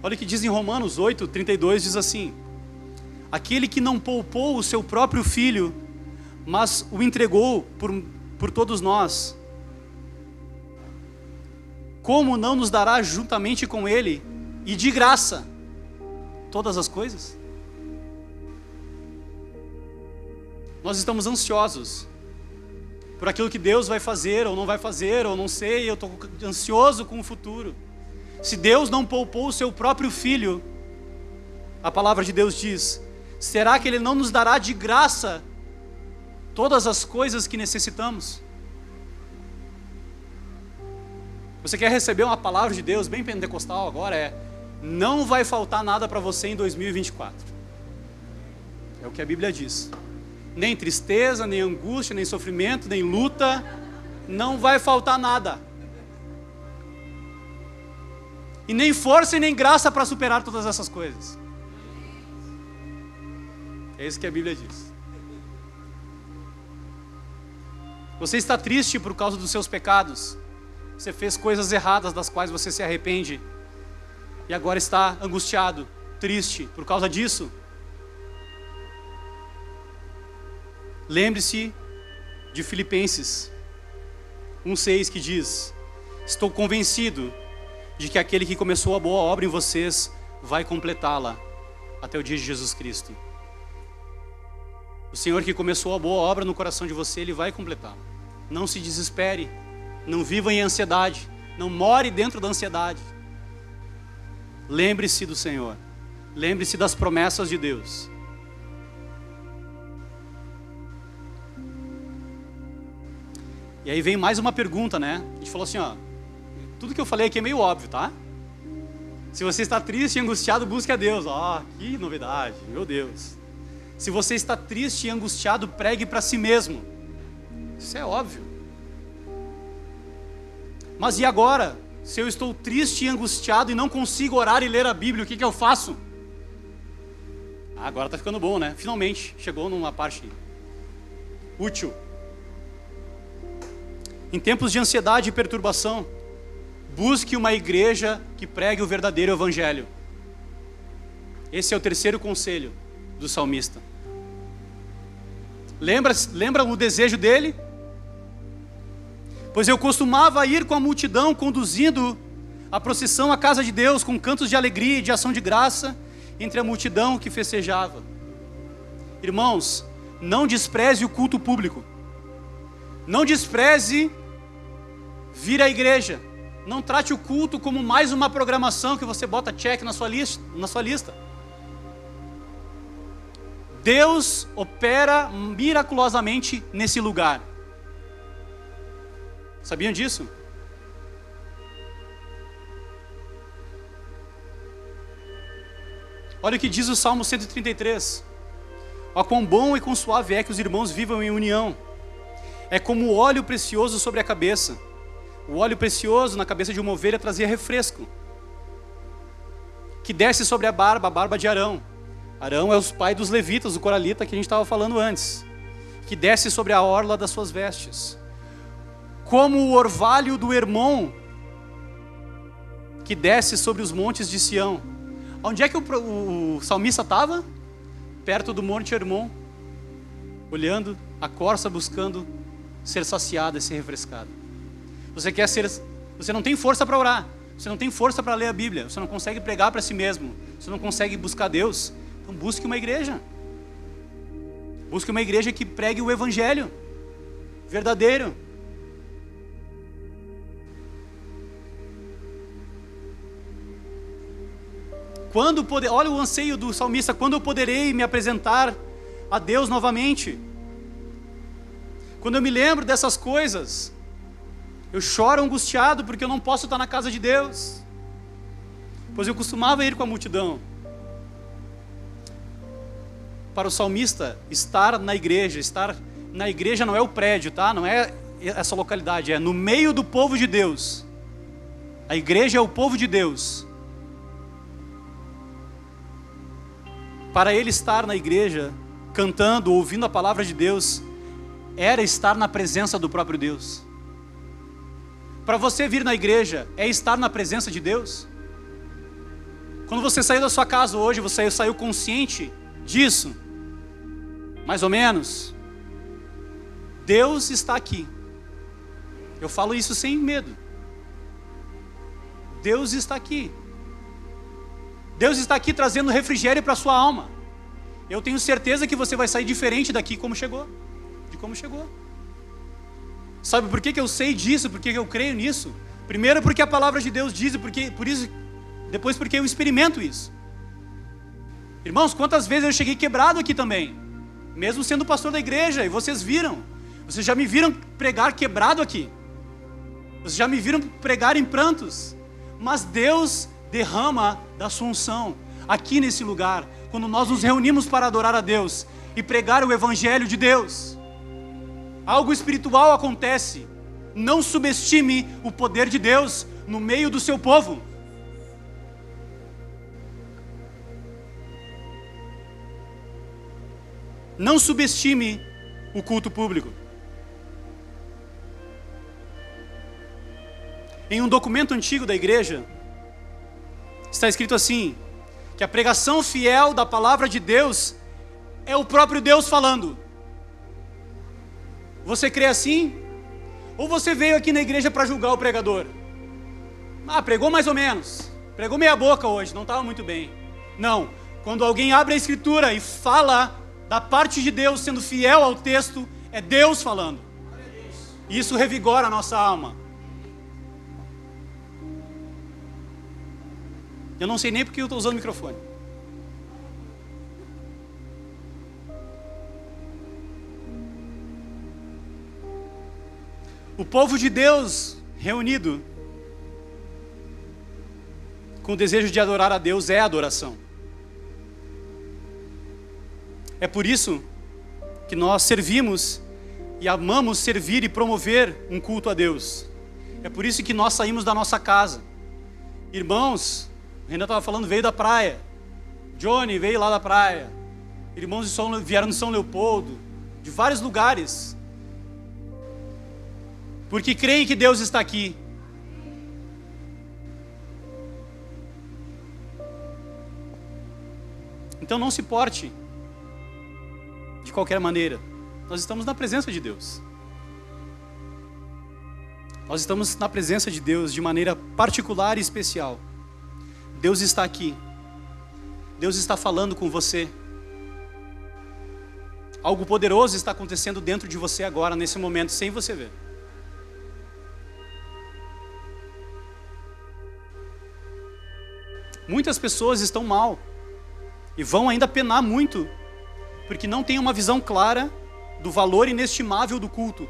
[SPEAKER 1] Olha o que diz em Romanos 8:32, diz assim: aquele que não poupou o seu próprio filho, mas o entregou por todos nós, como não nos dará juntamente com ele, e de graça, todas as coisas? Nós estamos ansiosos por aquilo que Deus vai fazer, ou não vai fazer, ou não sei, eu estou ansioso com o futuro. Se Deus não poupou o seu próprio filho, a palavra de Deus diz, será que Ele não nos dará de graça todas as coisas que necessitamos? Você quer receber uma palavra de Deus bem pentecostal agora? Não vai faltar nada para você em 2024. É o que a Bíblia diz. Nem tristeza, nem angústia, nem sofrimento, nem luta. Não vai faltar nada. E nem força e nem graça para superar todas essas coisas. É isso que a Bíblia diz. Você está triste por causa dos seus pecados. Você fez coisas erradas das quais você se arrepende. E agora está angustiado, triste por causa disso. Lembre-se de Filipenses 1:6 que diz: estou convencido de que aquele que começou a boa obra em vocês vai completá-la até o dia de Jesus Cristo. O Senhor que começou a boa obra no coração de você, Ele vai completá-la. Não se desespere, não viva em ansiedade, não more dentro da ansiedade. Lembre-se do Senhor, lembre-se das promessas de Deus. E aí vem mais uma pergunta, né? A gente falou assim, tudo que eu falei aqui é meio óbvio, tá? Se você está triste e angustiado, busque a Deus. Que novidade, meu Deus. Se você está triste e angustiado, pregue para si mesmo. Isso é óbvio. Mas e agora? Se eu estou triste e angustiado e não consigo orar e ler a Bíblia, o que eu faço? Agora está ficando bom, né? Finalmente, chegou numa parte útil. Em tempos de ansiedade e perturbação, busque uma igreja que pregue o verdadeiro evangelho. Esse é o terceiro conselho do salmista. Lembra o desejo dele? Pois eu costumava ir com a multidão, conduzindo a procissão à casa de Deus, com cantos de alegria e de ação de graça, entre a multidão que festejava. Irmãos, não despreze o culto público. Não despreze vir à igreja. Não trate o culto como mais uma programação que você bota check na sua lista. Deus opera miraculosamente nesse lugar. Sabiam disso? Olha o que diz o Salmo 133. Ó, quão bom e quão suave é que os irmãos vivam em união. É como o óleo precioso sobre a cabeça. O óleo precioso na cabeça de uma ovelha trazia refresco, que desce sobre a barba de Arão. Arão é o pai dos levitas, o coralita que a gente estava falando antes, que desce sobre a orla das suas vestes. Como o orvalho do Hermon, que desce sobre os montes de Sião. Onde é que o salmista estava? Perto do monte Hermon, olhando a corça, buscando ser saciado e ser refrescado. Você não tem força para orar, você não tem força para ler a Bíblia, você não consegue pregar para si mesmo, você não consegue buscar Deus, então busque uma igreja. Busque uma igreja que pregue o evangelho verdadeiro. Olha o anseio do salmista: quando eu poderei me apresentar a Deus novamente? Quando eu me lembro dessas coisas, eu choro angustiado porque eu não posso estar na casa de Deus, pois eu costumava ir com a multidão. Para o salmista, estar na igreja não é o prédio, tá? Não é essa localidade, é no meio do povo de Deus. A igreja é o povo de Deus. Para ele estar na igreja, cantando, ouvindo a palavra de Deus, era estar na presença do próprio Deus. Para você vir na igreja, é estar na presença de Deus? Quando você saiu da sua casa hoje, você saiu consciente disso? Mais ou menos? Deus está aqui. Eu falo isso sem medo. Deus está aqui. Deus está aqui trazendo refrigério para a sua alma. Eu tenho certeza que você vai sair diferente daqui de como chegou. Sabe por que eu sei disso? Por que eu creio nisso? Primeiro porque a palavra de Deus diz, depois porque eu experimento isso. Irmãos, quantas vezes eu cheguei quebrado aqui também, mesmo sendo pastor da igreja, e vocês já me viram pregar quebrado aqui, vocês já me viram pregar em prantos, mas Deus derrama da sua unção aqui nesse lugar, quando nós nos reunimos para adorar a Deus e pregar o evangelho de Deus. Algo espiritual acontece. Não subestime o poder de Deus no meio do seu povo. Não subestime o culto público. Em um documento antigo da igreja, está escrito assim, que a pregação fiel da palavra de Deus é o próprio Deus falando. Você crê assim? Ou você veio aqui na igreja para julgar o pregador? Pregou mais ou menos, pregou meia boca hoje, não estava muito bem. Não, quando alguém abre a escritura e fala da parte de Deus, sendo fiel ao texto, é Deus falando. E isso revigora a nossa alma. Eu não sei nem porque eu estou usando o microfone. O povo de Deus reunido com o desejo de adorar a Deus é adoração. É por isso que nós servimos e amamos servir e promover um culto a Deus. É por isso que nós saímos da nossa casa. Irmãos, o Renan estava falando, veio da praia. Johnny veio lá da praia. Irmãos vieram de São Leopoldo, de vários lugares, porque creem que Deus está aqui. Então não se porte de qualquer maneira. Nós estamos na presença de Deus. Nós estamos na presença de Deus de maneira particular e especial. Deus está aqui. Deus está falando com você. Algo poderoso está acontecendo dentro de você agora, nesse momento, sem você ver. Muitas pessoas estão mal e vão ainda penar muito, porque não têm uma visão clara do valor inestimável do culto.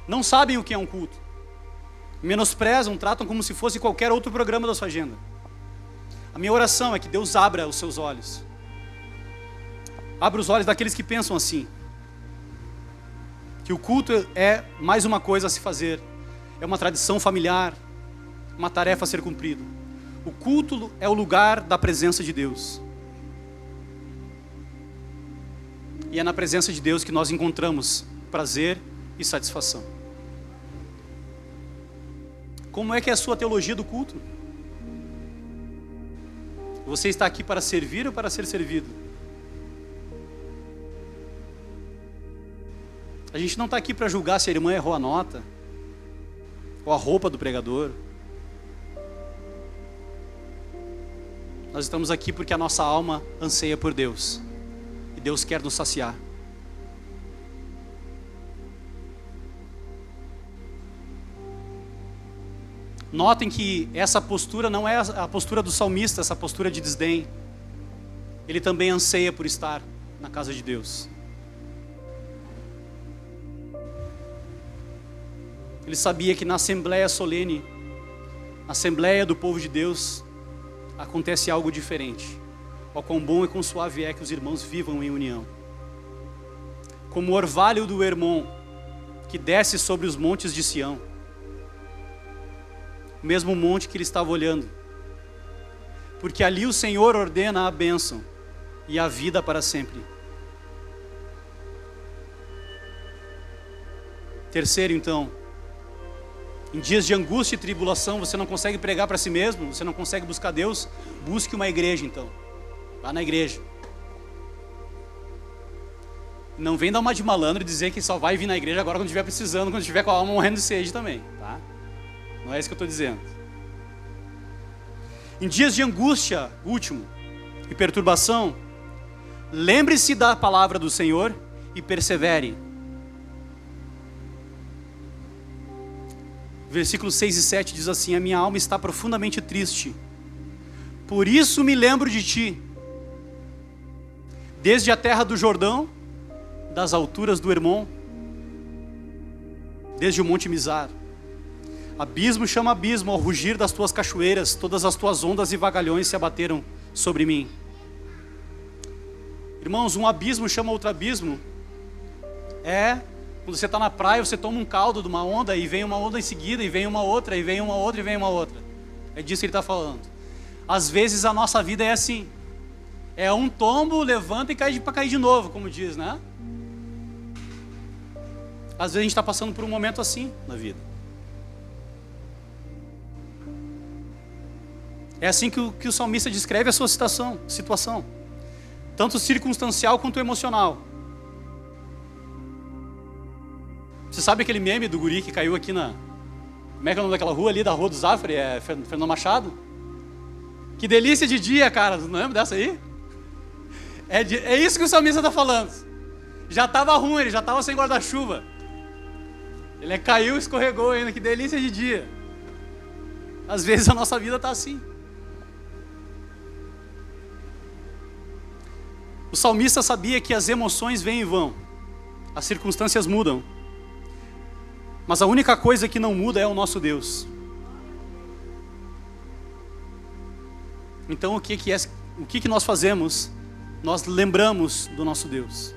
[SPEAKER 1] Não sabem o que é um culto. Menosprezam, tratam como se fosse qualquer outro programa da sua agenda. A minha oração é que Deus abra os seus olhos. Abra os olhos daqueles que pensam assim, que o culto é mais uma coisa a se fazer, é uma tradição familiar, uma tarefa a ser cumprida. O culto é o lugar da presença de Deus. E é na presença de Deus que nós encontramos prazer e satisfação. Como é que é a sua teologia do culto? Você está aqui para servir ou para ser servido? A gente não está aqui para julgar se a irmã errou a nota, ou a roupa do pregador. Nós estamos aqui porque a nossa alma anseia por Deus. E Deus quer nos saciar. Notem que essa postura não é a postura do salmista, essa postura de desdém. Ele também anseia por estar na casa de Deus. Ele sabia que na assembleia solene, na assembleia do povo de Deus, acontece algo diferente. Ó, quão bom e quão suave é que os irmãos vivam em união. Como o orvalho do Hermon, que desce sobre os montes de Sião, o mesmo monte que ele estava olhando, porque ali o Senhor ordena a bênção e a vida para sempre. Terceiro, então, em dias de angústia e tribulação, você não consegue pregar para si mesmo, você não consegue buscar Deus, busque uma igreja então, vá na igreja. Não vem dar uma de malandro e dizer que só vai vir na igreja agora quando estiver precisando, quando estiver com a alma morrendo de sede também, tá? Não é isso que eu estou dizendo. Em dias de angústia, último, e perturbação, lembre-se da palavra do Senhor e persevere. Versículos 6 e 7 diz assim: a minha alma está profundamente triste, por isso me lembro de ti. Desde a terra do Jordão, das alturas do Hermon, desde o monte Mizar. Abismo chama abismo ao rugir das tuas cachoeiras, todas as tuas ondas e vagalhões se abateram sobre mim. Irmãos, um abismo chama outro abismo. Quando você está na praia, você toma um caldo de uma onda, e vem uma onda em seguida, e vem uma outra, e vem uma outra, e vem uma outra. É disso que ele está falando. Às vezes a nossa vida é assim. É um tombo, levanta e cai para cair de novo, como diz, né? Às vezes a gente está passando por um momento assim na vida. É assim que o salmista descreve a sua situação. Tanto circunstancial quanto emocional. Você sabe aquele meme do guri que caiu aqui na... Como é que é o nome daquela rua ali, da Rua do Zafre? É Fernando Machado? Que delícia de dia, cara. Não lembra dessa aí? É isso que o salmista está falando. Já estava ruim, ele já estava sem guarda-chuva. Ele caiu e escorregou ainda. Que delícia de dia. Às vezes a nossa vida está assim. O salmista sabia que as emoções vêm e vão. As circunstâncias mudam. Mas a única coisa que não muda é o nosso Deus. Então o que nós fazemos? Nós lembramos do nosso Deus.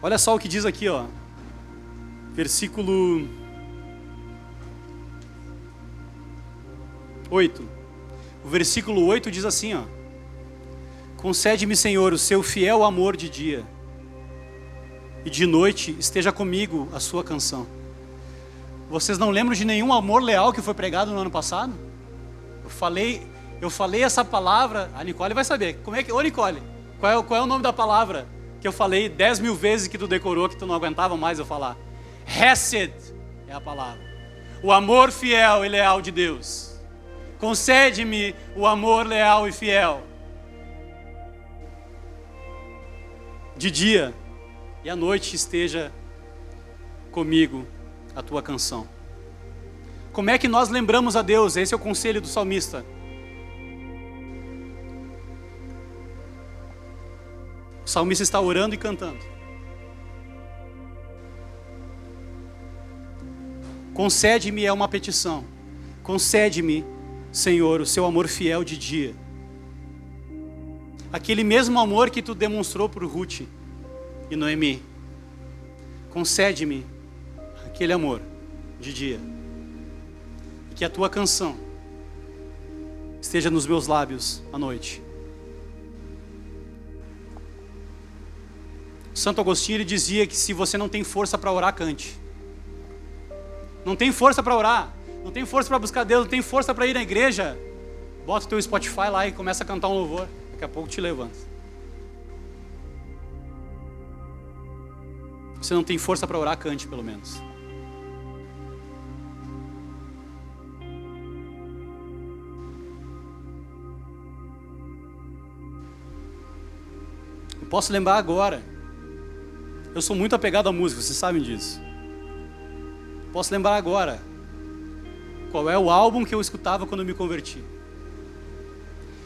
[SPEAKER 1] Olha só o que diz aqui, ó. Versículo 8. O versículo 8 diz assim, ó: concede-me, Senhor, o seu fiel amor de dia, e de noite esteja comigo a sua canção. Vocês não lembram de nenhum amor leal que foi pregado no ano passado? Eu falei essa palavra, a Nicole vai saber. Ô Nicole, qual é o nome da palavra que eu falei 10 mil vezes que tu decorou, que tu não aguentava mais eu falar? Hesed é a palavra. O amor fiel e leal de Deus. Concede-me o amor leal e fiel. De dia e à noite esteja comigo a tua canção. Como é que nós lembramos a Deus? Esse é o conselho do salmista. O salmista está orando e cantando. Concede-me é uma petição. Concede-me, Senhor, o seu amor fiel de dia. aquele mesmo amor que tu demonstrou por Ruth e Noemi. Concede-me aquele amor de dia. E que a tua canção esteja nos meus lábios à noite. Santo Agostinho, ele dizia que se você não tem força para orar, cante. Não tem força para orar, não tem força para buscar Deus, não tem força para ir na igreja, bota o teu Spotify lá e começa a cantar um louvor. Daqui a pouco te levanta. Você não tem força para orar, cante pelo menos. Eu posso lembrar agora. Eu sou muito apegado à música, vocês sabem disso. Posso lembrar agora qual é o álbum que eu escutava quando eu me converti.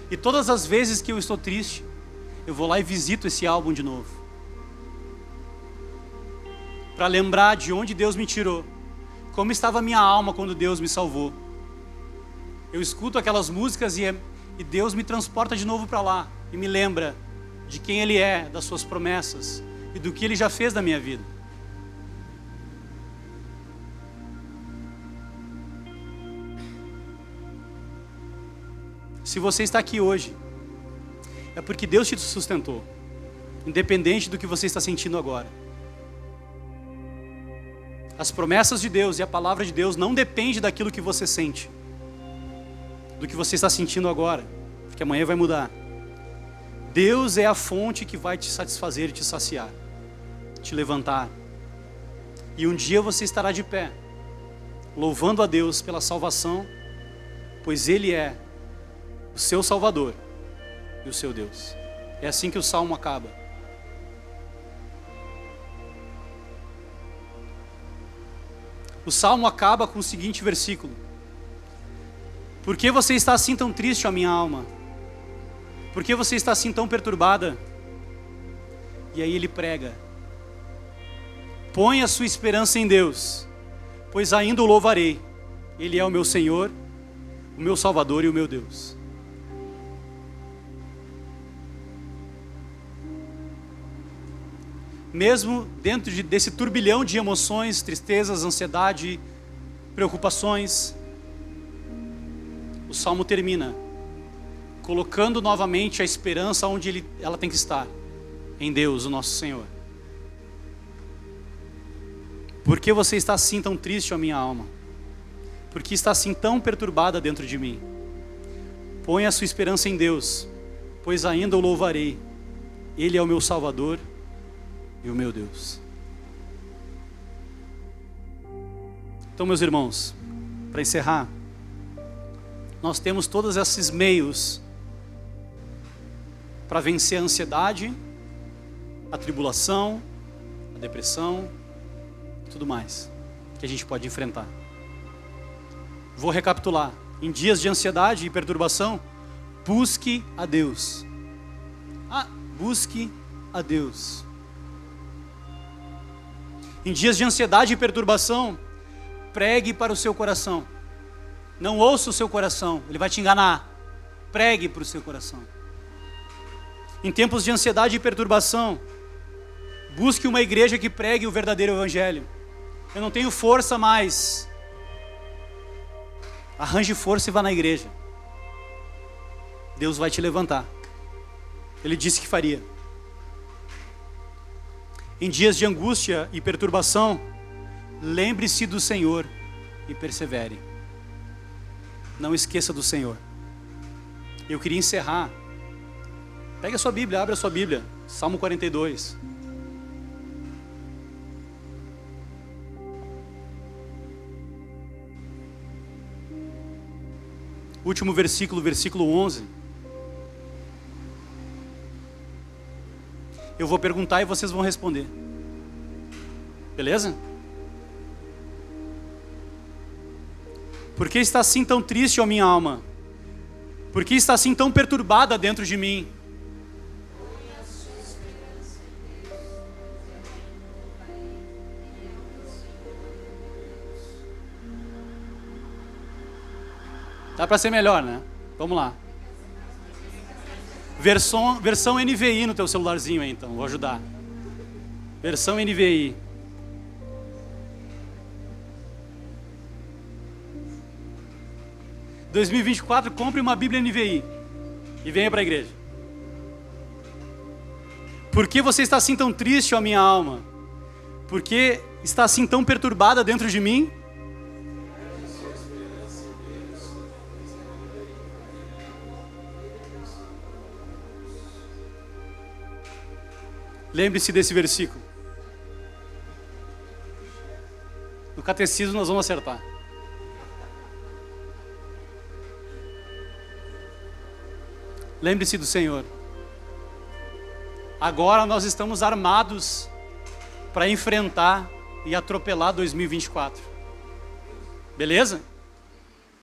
[SPEAKER 1] E todas as vezes que eu estou triste, eu vou lá e visito esse álbum de novo. Para lembrar de onde Deus me tirou. Como estava a minha alma quando Deus me salvou. Eu escuto aquelas músicas e Deus me transporta de novo para lá. E me lembra de quem Ele é, das suas promessas e do que Ele já fez na minha vida. Se você está aqui hoje, é porque Deus te sustentou, independente do que você está sentindo agora. As promessas de Deus e a palavra de Deus não dependem daquilo que você sente, do que você está sentindo agora, porque amanhã vai mudar. Deus é a fonte que vai te satisfazer e te saciar, te levantar. E um dia você estará de pé, louvando a Deus pela salvação, pois Ele é o seu Salvador e o seu Deus. É assim que o Salmo acaba. O Salmo acaba com o seguinte versículo: por que você está assim tão triste, ó minha alma? Por que você está assim tão perturbada? E aí ele prega: põe a sua esperança em Deus, pois ainda o louvarei. Ele é o meu Senhor, o meu Salvador e o meu Deus. Mesmo dentro desse turbilhão de emoções, tristezas, ansiedade, preocupações, o Salmo termina colocando novamente a esperança onde ela tem que estar, em Deus, o nosso Senhor. Por que você está assim tão triste, ó minha alma? Por que está assim tão perturbada dentro de mim? Põe a sua esperança em Deus, pois ainda o louvarei. Ele é o meu Salvador e o meu Deus. Então, meus irmãos, para encerrar, nós temos todos esses meios para vencer a ansiedade, a tribulação, a depressão, tudo mais que a gente pode enfrentar. Vou recapitular. Em dias de ansiedade e perturbação, busque a Deus. Busque a Deus. Em dias de ansiedade e perturbação, pregue para o seu coração. Não ouça o seu coração, ele vai te enganar. Pregue para o seu coração. Em tempos de ansiedade e perturbação, busque uma igreja que pregue o verdadeiro evangelho. Eu não tenho força mais. Arranje força e vá na igreja. Deus vai te levantar. Ele disse que faria. Em dias de angústia e perturbação, lembre-se do Senhor e persevere. Não esqueça do Senhor. Eu queria encerrar. Pega a sua Bíblia, abre a sua Bíblia. Salmo 42. Último versículo, versículo 11. Eu vou perguntar e vocês vão responder. Beleza? Por que está assim tão triste, ó minha alma? Por que está assim tão perturbada dentro de mim? Dá para ser melhor, né? Vamos lá. Versão NVI no teu celularzinho aí, então, vou ajudar. Versão NVI. Em 2024, compre uma Bíblia NVI e venha para a igreja. Por que você está assim tão triste, ó minha alma? Por que está assim tão perturbada dentro de mim? Lembre-se desse versículo. No catecismo nós vamos acertar. Lembre-se do Senhor. Agora nós estamos armados para enfrentar e atropelar 2024. Beleza?